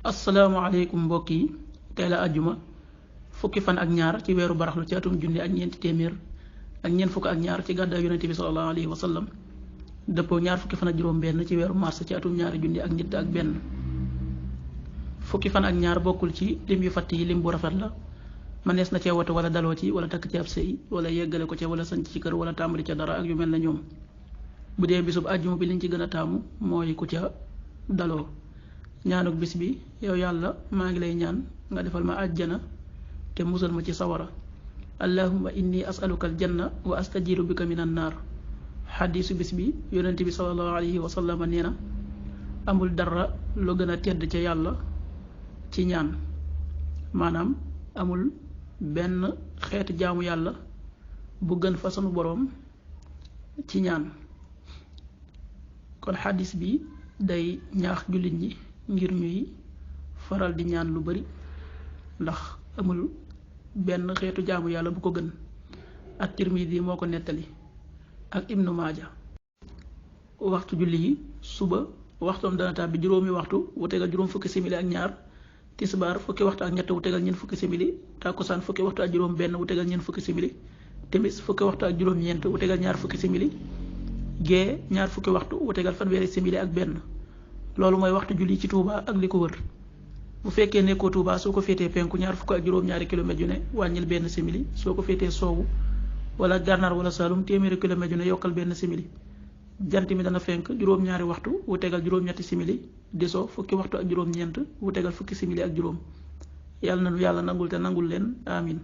asalaamaaleykum mbokk yi tey la àjjuma fukki fan ak ñaar ci weeru baraxlu ci atum junni ak ñeenti téeméer ak ñeent fukk ak ñaar ci gàddaay yonente bi sallallahu alayhi wa sallam dëppoo ñaar fukki fan ak juróom benn ci weeru mars ci atum ñaari junni ak ñett ak benn. fukki fan ak ñaar bokkul ci lim yu fatt yi lim bu rafet la mënees na cee wote wala daloo ci wala takk ci ab sëy wala yeggale ko ca wala sanc ci kër wala tàmbali ca dara ak yu mel na ñoom. bu dee bisub àjjuma bi liñ ci gën a taamu mooy ku ca daloo. ñaanuk bis bi yow yàlla maa ngi lay ñaan nga defal ma àjjana te musal ma ci sawara allahumma inni asaluka aljanna wa astajiru bika min an naar. xadiisu bis bi yonent bi sallallahu alayhi wa sallam nee na amul dara lu gën a tedd ca yàlla ci ñaan, maanaam amul benn xeetu jaamu yàlla bu gën fa sunu boroom ci ñaan. kon xadiis bi day ñaax jullit ñi ngir ñuy faral di ñaan lu bari ndax amul benn xeetu jaamu yàlla bu ko gën. at-Tirmidi moo ko nettali ak Ibnu Maaja. waxtu julli yi suba waxtoom dana tàbbi juróomi waxtu wu tegal juróom fukki simili ak ñaar, tisbaar fukki waxtu ak ñett wu tegal ñeent fukki simili, tàkkusaan fukki waxtu ak juróom benn wu tegal ñeent fukki simili, timis fukki waxtu ak juróom ñeent wu tegal ñaar fukki simili, gee ñaar fukki waxtu wu tegal fanweeri simili ak benn. loolu mooy waxtu julli ci Touba ak li ko wër. bu fekkee nekkoo Touba soo ko féetee penku ñaar fukk ak juróom-ñaari kilomètres yu ne wàññil benn simili, soo ko féetee soowu wala gànnaar wala Saalum téeméeri kilomètres yu ne yokkal benn simili. jant mi dana fenk juróom-ñaari waxtu wu tegal juróom-ñetti simili, di so fukki waxtu ak juróom-ñeent wu tegal fukki simili ak juróom. yàlla na nu yàlla nangul te nangul leen amin.